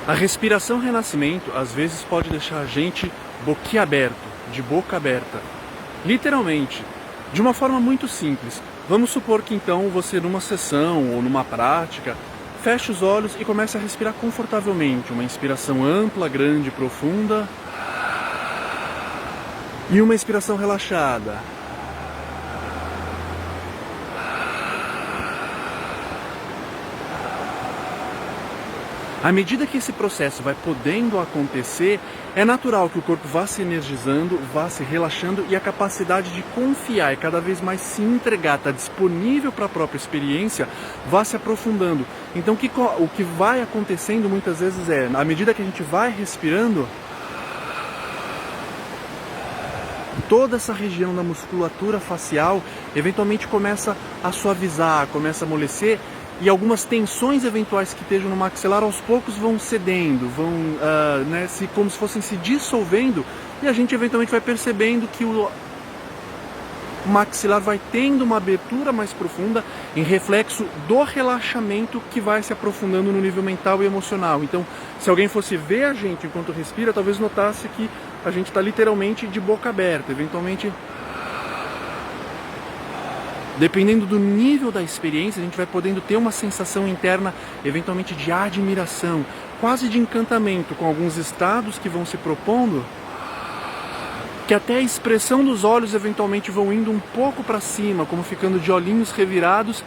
A respiração renascimento às vezes pode deixar a gente boquiaberto, de boca aberta. Literalmente, de uma forma muito simples. Vamos supor que então você numa sessão ou numa prática, feche os olhos e comece a respirar confortavelmente. Uma inspiração ampla, grande, profunda. E uma inspiração relaxada. À medida que esse processo vai podendo acontecer, é natural que o corpo vá se energizando, vá se relaxando e a capacidade de confiar e cada vez mais se entregar, estar disponível para a própria experiência, vá se aprofundando. Então o que vai acontecendo muitas vezes é, à medida que a gente vai respirando, toda essa região da musculatura facial eventualmente começa a suavizar, começa a amolecer. E algumas tensões eventuais que estejam no maxilar aos poucos vão cedendo, vão como se fossem se dissolvendo, e a gente eventualmente vai percebendo que o maxilar vai tendo uma abertura mais profunda em reflexo do relaxamento que vai se aprofundando no nível mental e emocional. Então, se alguém fosse ver a gente enquanto respira, talvez notasse que a gente está literalmente de boca aberta, eventualmente. Dependendo do nível da experiência, a gente vai podendo ter uma sensação interna, eventualmente de admiração, quase de encantamento, com alguns estados que vão se propondo, que até a expressão dos olhos eventualmente vão indo um pouco para cima, como ficando de olhinhos revirados.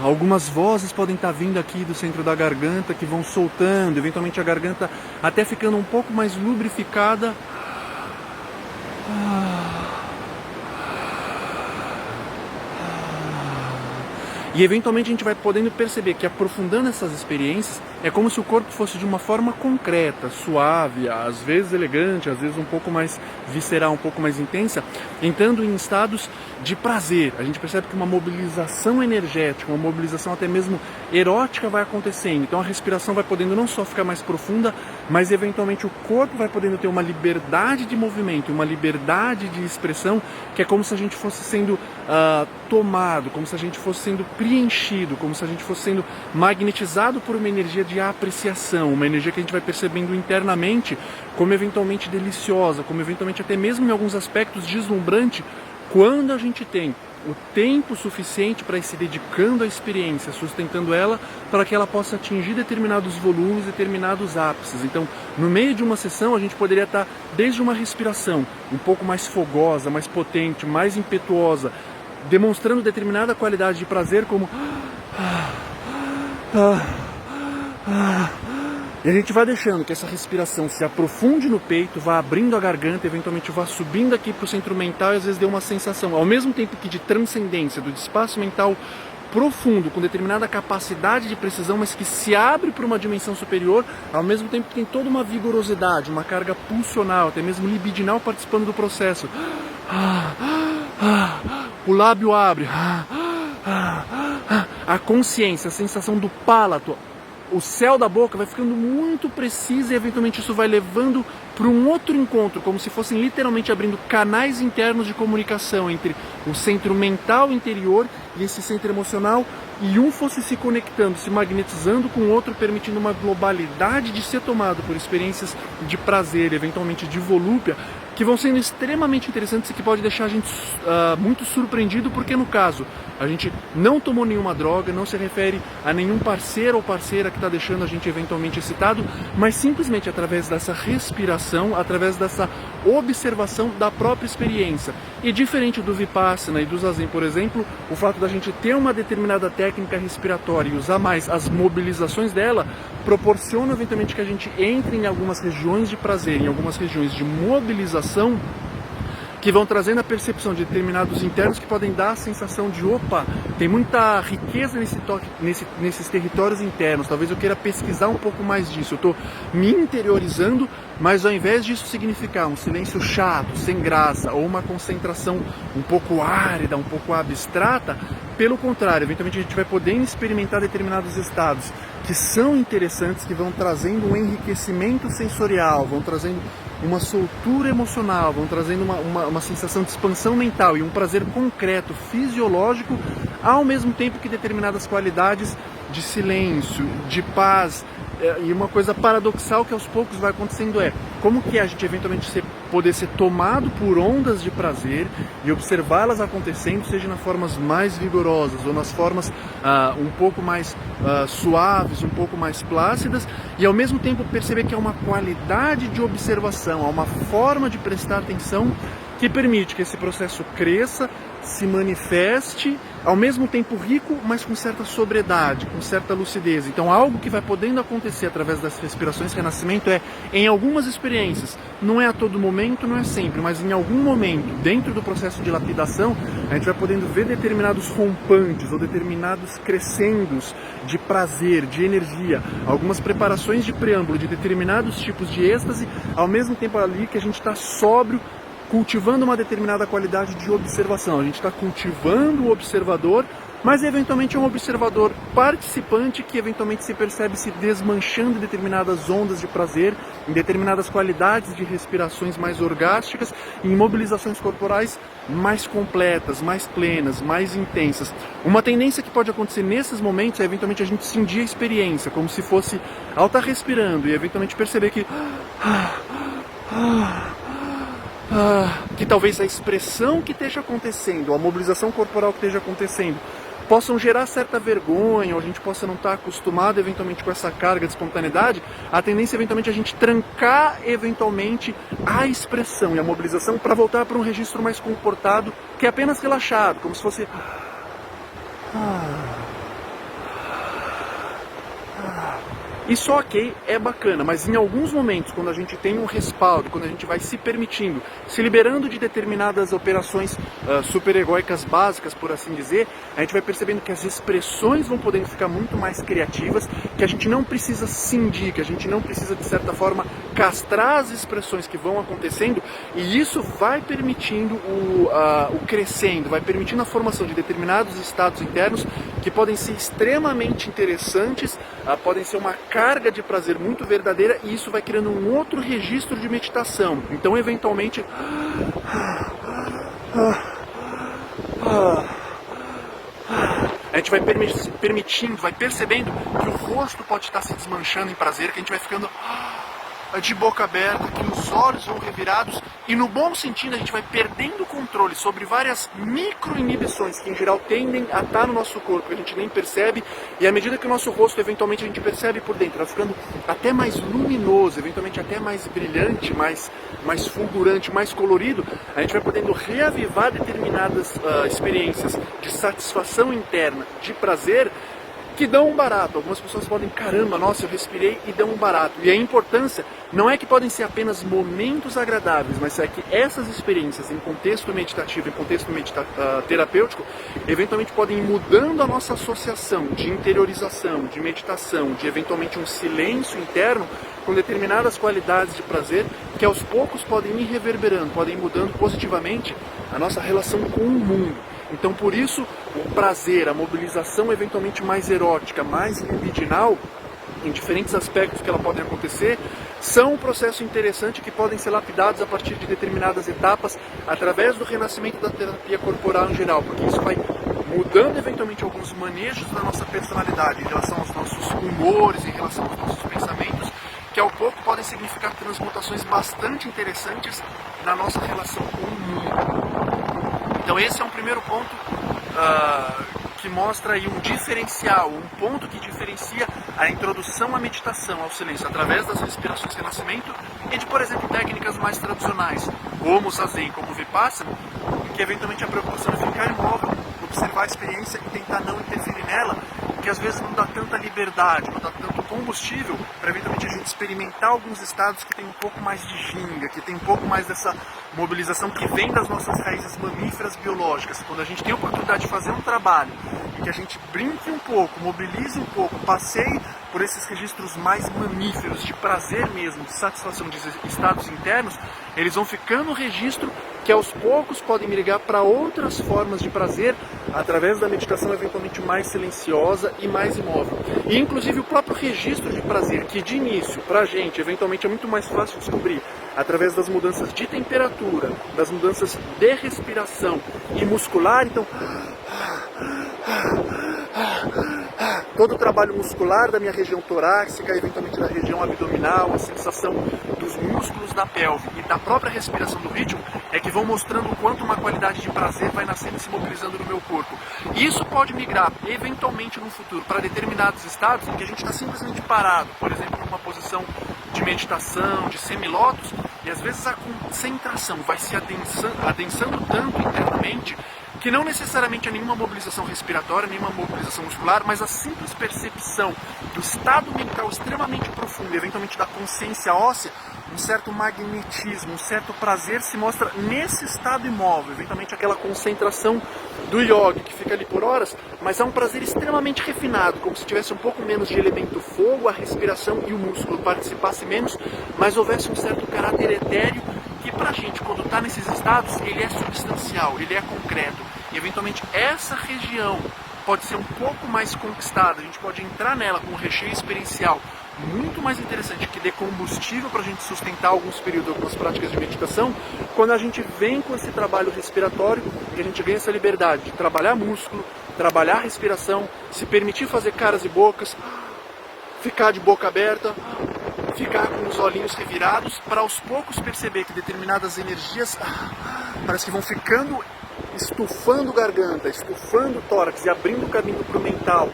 Algumas vozes podem estar vindo aqui do centro da garganta, que vão soltando, eventualmente a garganta até ficando um pouco mais lubrificada. E eventualmente a gente vai podendo perceber que aprofundando essas experiências é como se o corpo fosse de uma forma concreta, suave, às vezes elegante, às vezes um pouco mais visceral, um pouco mais intensa, entrando em estados de prazer. A gente percebe que uma mobilização energética, uma mobilização até mesmo erótica vai acontecendo. Então a respiração vai podendo não só ficar mais profunda, mas eventualmente o corpo vai podendo ter uma liberdade de movimento, uma liberdade de expressão, que é como se a gente fosse sendo tomado, como se a gente fosse sendo preenchido, como se a gente fosse sendo magnetizado por uma energia de apreciação, uma energia que a gente vai percebendo internamente como eventualmente deliciosa, como eventualmente até mesmo em alguns aspectos deslumbrante, quando a gente tem o tempo suficiente para ir se dedicando à experiência, sustentando ela para que ela possa atingir determinados volumes, determinados ápices. Então, no meio de uma sessão, a gente poderia estar desde uma respiração um pouco mais fogosa, mais potente, mais impetuosa, demonstrando determinada qualidade de prazer, como e a gente vai deixando que essa respiração se aprofunde no peito, vá abrindo a garganta, eventualmente vá subindo aqui para o centro mental e às vezes dê uma sensação, ao mesmo tempo que de transcendência, do espaço mental profundo, com determinada capacidade de precisão, mas que se abre para uma dimensão superior, ao mesmo tempo que tem toda uma vigorosidade, uma carga pulsional, até mesmo libidinal participando do processo. O lábio abre, a consciência, a sensação do palato, o céu da boca vai ficando muito preciso e eventualmente isso vai levando para um outro encontro, como se fossem literalmente abrindo canais internos de comunicação entre o centro mental interior e esse centro emocional, e um fosse se conectando, se magnetizando com o outro, permitindo uma globalidade de ser tomado por experiências de prazer, eventualmente de volúpia, que vão sendo extremamente interessantes e que pode deixar a gente muito surpreendido, porque no caso a gente não tomou nenhuma droga, não se refere a nenhum parceiro ou parceira que está deixando a gente eventualmente excitado, mas simplesmente através dessa respiração, através dessa observação da própria experiência. E diferente do Vipassana e do Zazen, por exemplo, o fato da gente ter uma determinada técnica respiratória e usar mais as mobilizações dela, proporciona eventualmente que a gente entre em algumas regiões de prazer, em algumas regiões de mobilização, que vão trazendo a percepção de determinados internos que podem dar a sensação de opa, tem muita riqueza nesses territórios internos, talvez eu queira pesquisar um pouco mais disso, eu estou me interiorizando, mas ao invés disso significar um silêncio chato, sem graça, ou uma concentração um pouco árida, um pouco abstrata, pelo contrário, eventualmente a gente vai podendo experimentar determinados estados que são interessantes, que vão trazendo um enriquecimento sensorial, vão trazendo uma soltura emocional, vão trazendo uma sensação de expansão mental e um prazer concreto, fisiológico, ao mesmo tempo que determinadas qualidades de silêncio, de paz. E uma coisa paradoxal que aos poucos vai acontecendo é como que a gente eventualmente poder ser tomado por ondas de prazer e observá-las acontecendo, seja nas formas mais vigorosas ou nas formas um pouco mais suaves, um pouco mais plácidas, e ao mesmo tempo perceber que é uma qualidade de observação, é uma forma de prestar atenção que permite que esse processo cresça, se manifeste, ao mesmo tempo rico, mas com certa sobriedade, com certa lucidez. Então algo que vai podendo acontecer através das respirações renascimento em algumas experiências, não é a todo momento, não é sempre, mas em algum momento, dentro do processo de lapidação, a gente vai podendo ver determinados rompantes ou determinados crescendos de prazer, de energia, algumas preparações de preâmbulo de determinados tipos de êxtase, ao mesmo tempo ali que a gente está sóbrio, cultivando uma determinada qualidade de observação. A gente está cultivando o observador, mas eventualmente é um observador participante que eventualmente se percebe se desmanchando em determinadas ondas de prazer, em determinadas qualidades de respirações mais orgásticas, em mobilizações corporais mais completas, mais plenas, mais intensas. Uma tendência que pode acontecer nesses momentos é eventualmente a gente cindir a experiência, como se fosse ao estar respirando e eventualmente perceber que talvez a expressão que esteja acontecendo, a mobilização corporal que esteja acontecendo, possam gerar certa vergonha, ou a gente possa não estar acostumado eventualmente com essa carga de espontaneidade, a tendência eventualmente é a gente trancar eventualmente a expressão e a mobilização para voltar para um registro mais comportado, que é apenas relaxado, como se fosse... Isso ok, é bacana, mas em alguns momentos, quando a gente tem um respaldo, quando a gente vai se permitindo, se liberando de determinadas operações superegóicas básicas, por assim dizer, a gente vai percebendo que as expressões vão podendo ficar muito mais criativas, que a gente não precisa cindir, que a gente não precisa, de certa forma, castrar as expressões que vão acontecendo, e isso vai permitindo o crescendo, vai permitindo a formação de determinados estados internos que podem ser extremamente interessantes, podem ser uma carga de prazer muito verdadeira, e isso vai criando um outro registro de meditação. Então, eventualmente, a gente vai permitindo, vai percebendo que o rosto pode estar se desmanchando em prazer, que a gente vai ficando de boca aberta, que os olhos vão revirados, e no bom sentido a gente vai perdendo o controle sobre várias micro-inibições que em geral tendem a estar no nosso corpo, que a gente nem percebe, e à medida que o nosso rosto eventualmente a gente percebe por dentro, vai ficando até mais luminoso, eventualmente até mais brilhante, mais fulgurante, mais colorido, a gente vai podendo reavivar determinadas experiências de satisfação interna, de prazer, que dão um barato. Algumas pessoas podem, caramba, nossa, eu respirei e dão um barato. E a importância não é que podem ser apenas momentos agradáveis, mas é que essas experiências em contexto meditativo, em contexto terapêutico, eventualmente podem ir mudando a nossa associação de interiorização, de meditação, de eventualmente um silêncio interno com determinadas qualidades de prazer que aos poucos podem ir reverberando, podem ir mudando positivamente a nossa relação com o mundo. Então, por isso, o prazer, a mobilização eventualmente mais erótica, mais libidinal, em diferentes aspectos que ela podem acontecer, são um processo interessante que podem ser lapidados a partir de determinadas etapas, através do renascimento da terapia corporal em geral, porque isso vai mudando eventualmente alguns manejos da nossa personalidade, em relação aos nossos humores, em relação aos nossos pensamentos, que ao pouco podem significar transmutações bastante interessantes na nossa relação com o mundo. Então esse é um primeiro ponto que mostra aí um diferencial, um ponto que diferencia a introdução à meditação, ao silêncio, através das respirações de renascimento e de, por exemplo, técnicas mais tradicionais, como o Zazen, como o Vipassana, em que eventualmente a preocupação é ficar imóvel, observar a experiência e tentar não interferir nela, que às vezes não dá tanta liberdade, não dá tanto combustível para eventualmente a gente experimentar alguns estados que tem um pouco mais de ginga, que tem um pouco mais dessa mobilização que vem das nossas raízes mamíferas biológicas. Quando a gente tem a oportunidade de fazer um trabalho em que a gente brinque um pouco, mobilize um pouco, passeie por esses registros mais mamíferos, de prazer mesmo, de satisfação de estados internos, eles vão ficando no registro que aos poucos podem me ligar para outras formas de prazer através da meditação eventualmente mais silenciosa e mais imóvel. E inclusive o próprio registro de prazer, que de início, para a gente, eventualmente é muito mais fácil descobrir através das mudanças de temperatura, das mudanças de respiração e muscular, então todo o trabalho muscular da minha região torácica, eventualmente da região abdominal, a sensação dos músculos da pelve e da própria respiração do ritmo é que vão mostrando o quanto uma qualidade de prazer vai nascendo e se mobilizando no meu corpo. E isso pode migrar, eventualmente no futuro, para determinados estados em que a gente está simplesmente parado, por exemplo, numa posição de meditação, de semilótus, e às vezes a concentração vai se adensando tanto internamente que não necessariamente há nenhuma mobilização respiratória, nenhuma mobilização muscular, mas a simples percepção do estado mental extremamente profundo, eventualmente da consciência óssea, um certo magnetismo, um certo prazer se mostra nesse estado imóvel, eventualmente aquela concentração do yogi que fica ali por horas, mas há um prazer extremamente refinado, como se tivesse um pouco menos de elemento fogo, a respiração e o músculo participasse menos, mas houvesse um certo caráter etéreo que pra gente, quando está nesses estados, ele é substancial, ele é concreto. E eventualmente essa região pode ser um pouco mais conquistada, a gente pode entrar nela com um recheio experiencial muito mais interessante, que dê combustível para a gente sustentar alguns períodos, algumas práticas de meditação, quando a gente vem com esse trabalho respiratório e a gente ganha essa liberdade de trabalhar músculo, trabalhar a respiração, se permitir fazer caras e bocas, ficar de boca aberta, ficar com os olhinhos revirados, para aos poucos perceber que determinadas energias parece que vão ficando, estufando garganta, estufando tórax e abrindo o caminho para o mental,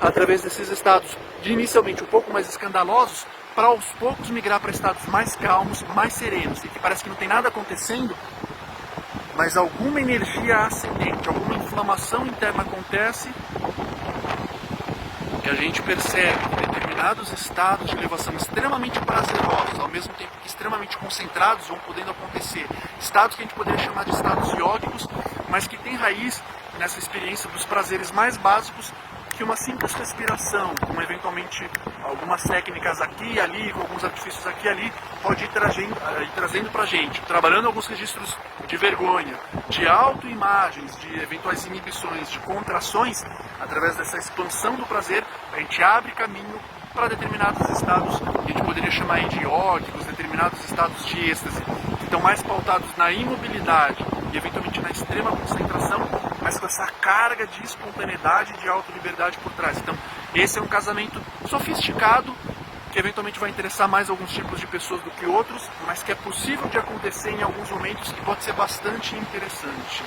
através desses estados de inicialmente um pouco mais escandalosos, para aos poucos migrar para estados mais calmos, mais serenos, e que parece que não tem nada acontecendo, mas alguma energia ascendente, alguma inflamação interna acontece, que a gente percebe que determinados estados de elevação extremamente prazerosos, ao mesmo tempo que extremamente concentrados, vão podendo acontecer. Estados que a gente poderia chamar de estados yógicos, mas que tem raiz nessa experiência dos prazeres mais básicos que uma simples respiração, com eventualmente algumas técnicas aqui e ali, com alguns artifícios aqui e ali, pode ir trazendo pra gente, trabalhando alguns registros de vergonha, de autoimagens, de eventuais inibições, de contrações, através dessa expansão do prazer, a gente abre caminho para determinados estados que a gente poderia chamar aí de yógicos, determinados estados de êxtase, que estão mais pautados na imobilidade e eventualmente na extrema concentração, mas com essa carga de espontaneidade e de autoliberdade por trás. Então, esse é um casamento sofisticado, que eventualmente vai interessar mais alguns tipos de pessoas do que outros, mas que é possível de acontecer em alguns momentos e pode ser bastante interessante.